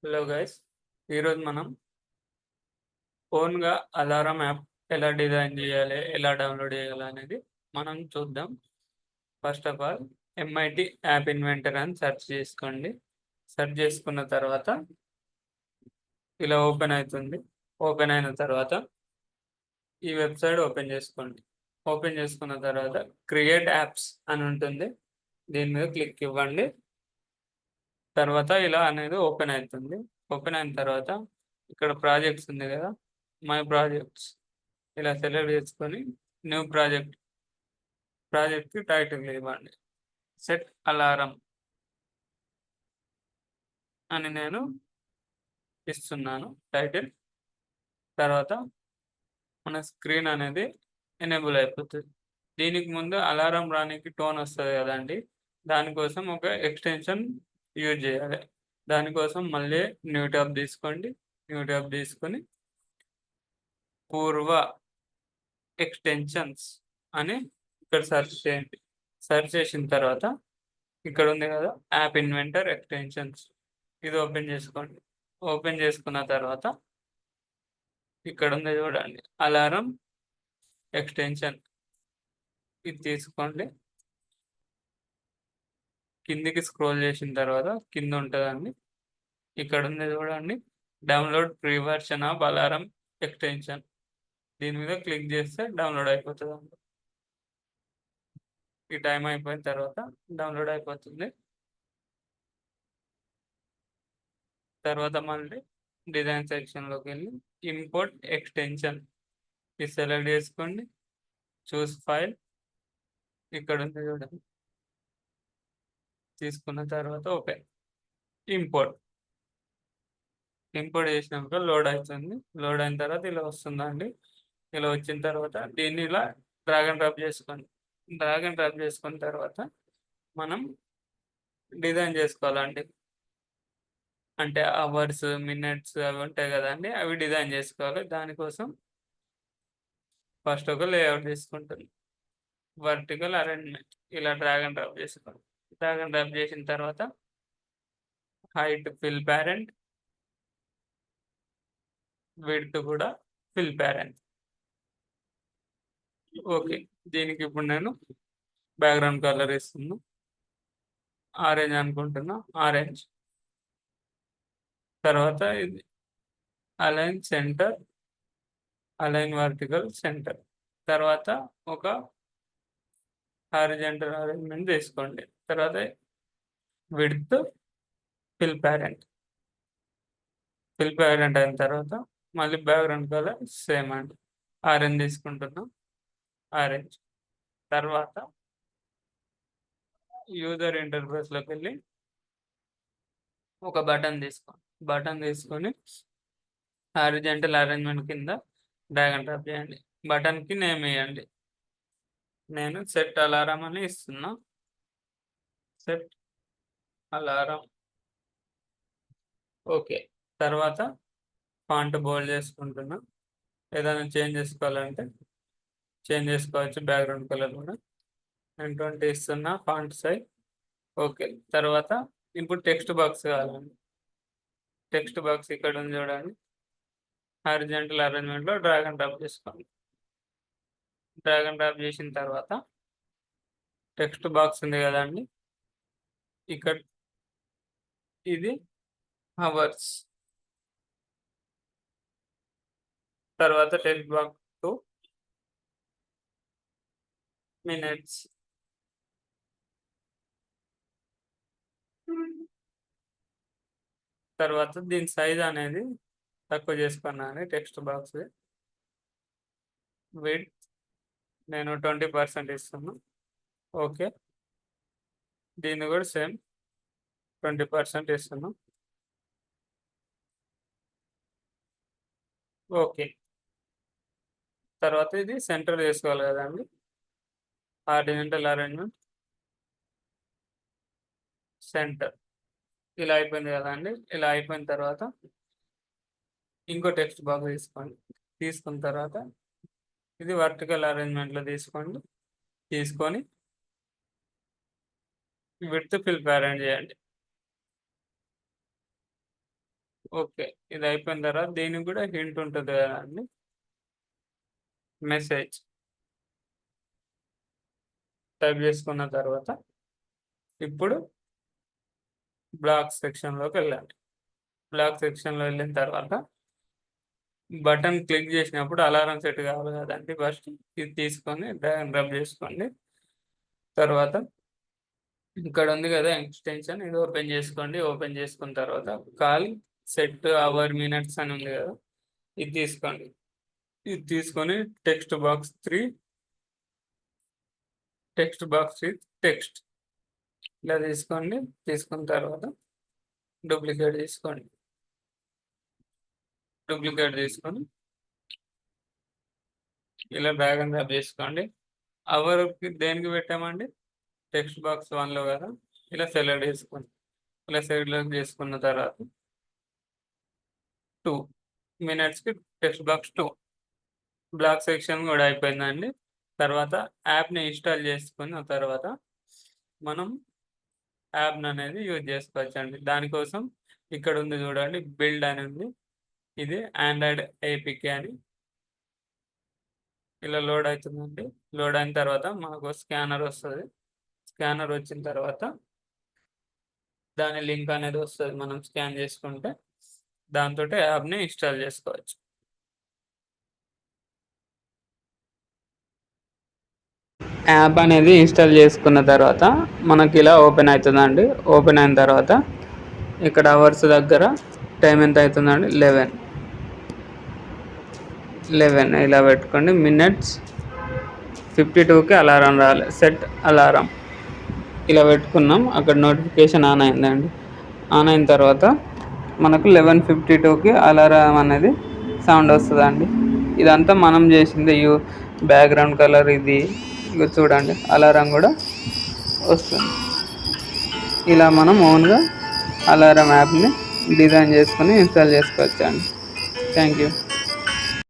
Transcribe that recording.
Hello guys, ఈరోజు మనం ఓన్గా అలారం యాప్ ఎలా డిజైన్ చేయాలి, ఎలా డౌన్లోడ్ చేయాలి అనేది మనం చూద్దాం. First of all MIT app inventor అని సెర్చ్ చేసుకోండి. సెర్చ్ చేసుకున్న తర్వాత ఇలా ఓపెన్ అవుతుంది. ఓపెన్ అయిన తర్వాత ఈ వెబ్సైట్ ఓపెన్ చేసుకోండి. ఓపెన్ చేసుకున్న తర్వాత క్రియేట్ యాప్స్ అని ఉంటుంది. దీని మీద క్లిక్ ఇవ్వండి. తర్వాత ఇలా అనేది ఓపెన్ అవుతుంది. ఓపెన్ అయిన తర్వాత ఇక్కడ ప్రాజెక్ట్స్ ఉంది కదా, మై ప్రాజెక్ట్స్ ఇలా సెలెక్ట్ చేసుకొని న్యూ ప్రాజెక్ట్కి టైటిల్ ఇవ్వండి. సెట్ అలారం అని నేను ఇస్తున్నాను టైటిల్. తర్వాత మన స్క్రీన్ అనేది ఎనేబుల్ అయిపోతుంది. దీనికి ముందు అలారం రానికి టోన్ వస్తుంది కదండి, దానికోసం ఒక ఎక్స్టెన్షన్ యూజ్ చేయాలి. దానికోసం మళ్ళీ న్యూ ట్యాబ్ తీసుకోండి. న్యూ ట్యాబ్ తీసుకొని పూర్వ ఎక్స్టెన్షన్స్ అని ఇక్కడ సెర్చ్ చేయండి. సెర్చ్ చేసిన తర్వాత ఇక్కడ ఉంది కదా యాప్ ఇన్వెంటర్ ఎక్స్టెన్షన్స్, ఇది ఓపెన్ చేసుకోండి. ఓపెన్ చేసుకున్న తర్వాత ఇక్కడ ఉంది చూడండి అలారం ఎక్స్టెన్షన్, ఇది తీసుకోండి. కిందికి స్క్రోల్ చేసిన తర్వాత కింద ఉంటుందండి, ఇక్కడ ఉంది చూడండి download pre version of alarm extension, దీని మీద క్లిక్ చేస్తే డౌన్లోడ్ అయిపోతుంది. ఈ టైం అయిపోయిన తర్వాత డౌన్లోడ్ అయిపోతుంది. తర్వాత మళ్ళీ డిజైన్ సెక్షన్లోకి వెళ్ళి ఇంపోర్ట్ ఎక్స్టెన్షన్ ఇది సెలెక్ట్ చేసుకోండి. చూస్ ఫైల్, ఇక్కడ ఉంది చూడండి, తీసుకున్న తర్వాత ఓపెన్. ఇంపోర్ట్ చేసినాక లోడ్ అవుతుంది. లోడ్ అయిన తర్వాత ఇలా వస్తుందండి. ఇలా వచ్చిన తర్వాత దీన్ని ఇలా డ్రాగ్ అండ్ డ్రాప్ చేసుకోండి. డ్రాగ్ అండ్ డ్రాప్ చేసుకున్న తర్వాత మనం డిజైన్ చేసుకోవాలండి. అంటే అవర్స్, మినిట్స్ అవి ఉంటాయి కదండి, అవి డిజైన్ చేసుకోవాలి. దానికోసం ఫస్ట్ ఒక లేఅవుట్ తీసుకుంటుంది. వర్టికల్ అరేంజ్మెంట్ ఇలా డ్రాగ్ అండ్ డ్రాప్ చేసుకోండి. డ్రాగ్ అండ్ డ్రాప్ చేసిన తర్వాత హైట్ ఫిల్ ప్యారెంట్, విడ్త్ కూడా ఫిల్ ప్యారెంట్. ఓకే, దీనికి ఇప్పుడు నేను బ్యాక్గ్రౌండ్ కలర్ ఇస్తున్నా, ఆరెంజ్ అనుకుంటున్నా, ఆరెంజ్. తర్వాత ఇది align centre, align vertical centre. తర్వాత ఒక హారిజంటల్ అరేంజ్మెంట్ తీసుకోండి. తర్వాత విడ్త్ ఫిల్ ప్యారెంట్ అయిన తర్వాత మళ్ళీ బ్యాక్గ్రౌండ్ కలర్ సేమ్ అండి, ఆరెంజ్ తీసుకుంటున్నాం, ఆరెంజ్. తర్వాత యూజర్ ఇంటర్ఫేస్లోకి వెళ్ళి ఒక బటన్ తీసుకొని హారిజంటల్ అరేంజ్మెంట్ కింద డ్రాగ్ అండ్ డ్రాప్ చేయండి. బటన్కి నేమ్ వేయండి. నేను సెట్ అలారం అని ఇస్తున్నా, సెట్ అలారం. ఓకే, తర్వాత ఫాంట్ బోల్డ్ చేసుకుంటున్నా. ఏదైనా చేంజ్ చేసుకోవాలంటే చేంజ్ చేసుకోవచ్చు. బ్యాక్గ్రౌండ్ కలర్ కూడా నేను 20 ఇస్తున్నా ఫాంట్ సైజ్. ఓకే, తర్వాత ఇప్పుడు టెక్స్ట్ బాక్స్ కావాలండి. టెక్స్ట్ బాక్స్ ఇక్కడ ఉంది చూడండి, హారిజంటల్ అరేంజ్మెంట్లో డ్రాగ్ అండ్ డ్రాప్ చేసుకోండి. డ్రాగ్ అండ్ డ్రాప్ చేసిన తర్వాత టెక్స్ట్ బాక్స్ ఉంది కదండి, ఇక్కడ ఇది అవర్స్. తర్వాత టెక్స్ట్ బాక్స్ టు మినిట్స్. తర్వాత దీని సైజ్ అనేది తక్కువ చేసుకున్నాను. టెక్స్ట్ బాక్స్ విడ్త్ నేను 20% ఇస్తున్నాను. ఓకే, దీన్ని కూడా సేమ్ 20% ఇస్తున్నాం. ఓకే, తర్వాత ఇది సెంటర్ చేసుకోవాలి కదండి, హారిజంటల్ అరేంజ్మెంట్ సెంటర్. ఇలా అయిపోయింది కదండి. ఇలా అయిపోయిన తర్వాత ఇంకో టెక్స్ట్ బాక్స్ తీసుకోండి. తీసుకున్న తర్వాత ఇది వర్టికల్ అరేంజ్మెంట్లో తీసుకొని విడ్త్ ఫిల్ ప్యారెంట్ చేయండి. ఓకే. ఇది అయిపోయిన తర్వాత దీనికి కూడా హింట్ ఉంటుంది కదా అండి, మెసేజ్ టైప్ చేసుకున్న తర్వాత ఇప్పుడు బ్లాక్ సెక్షన్లోకి వెళ్ళండి. బ్లాక్ సెక్షన్లో వెళ్ళిన తర్వాత బటన్ క్లిక్ చేసినప్పుడు అలారం సెట్ కావాలి కదండి, ఫస్ట్ ఇది తీసుకొని డ్రాగ్ అండ్ డ్రాప్ చేసుకోండి. తర్వాత ఇక్కడ ఉంది కదా ఎక్స్టెన్షన్, ఇది ఓపెన్ చేసుకోండి. ఓపెన్ చేసుకున్న తర్వాత కాల్ సెట్ అవర్ మినిట్స్ అని ఉంది కదా, ఇది తీసుకోండి. ఇది తీసుకొని టెక్స్ట్ బాక్స్ 3 టెక్స్ట్ ఇలా తీసుకోండి. తీసుకున్న తర్వాత డూప్లికేట్ తీసుకొని ఇలా డ్రాగ్ అండ్ డ్రాప్ చేసుకోండి. అవర్కి దేనికి పెట్టామండి, టెక్స్ట్ బాక్స్ 1లో కదా, ఇలా సెలెక్ట్ చేసుకోండి. ఇలా సెలెక్ట్ చేసుకున్న తర్వాత 2 మినిట్స్కి టెక్స్ట్ బాక్స్ 2 బ్లాక్ సెక్షన్ కూడా అయిపోయిందండి. తర్వాత యాప్ని ఇన్స్టాల్ చేసుకున్న తర్వాత మనం యాప్ని అనేది యూజ్ చేసుకోవచ్చు అండి. దానికోసం ఇక్కడ ఉంది చూడండి, బిల్డ్ అని ఉంది, ఇది ఆండ్రాయిడ్ ఏపీకే అని ఇలా లోడ్ అవుతుందండి. లోడ్ అయిన తర్వాత మనకు స్కానర్ వస్తుంది. స్కానర్ వచ్చిన తర్వాత దాని లింక్ అనేది వస్తుంది, మనం స్కాన్ చేసుకుంటే దాంతో యాప్ని ఇన్స్టాల్ చేసుకోవచ్చు. యాప్ అనేది ఇన్స్టాల్ చేసుకున్న తర్వాత మనకి ఇలా ఓపెన్ అవుతుందండి. ఓపెన్ అయిన తర్వాత ఇక్కడ అవర్స్ దగ్గర టైం ఎంత అవుతుందండి, 11 ఇలా పెట్టుకోండి. మినిట్స్ 52కి అలారం రావాలి, సెట్ అలారం ఇలా పెట్టుకున్నాం. అక్కడ నోటిఫికేషన్ ఆన్ అయిందండి. ఆన్ అయిన తర్వాత మనకు 11:52కి అలారం అనేది సౌండ్ వస్తుందండి. ఇదంతా మనం చేసింది. బ్యాక్గ్రౌండ్ కలర్ ఇది చూడండి, అలారం కూడా వస్తుంది. ఇలా మనం ఓన్గా అలారం యాప్ని డిజైన్ చేసుకొని ఇన్స్టాల్ చేసుకోవచ్చు అండి. Thank you.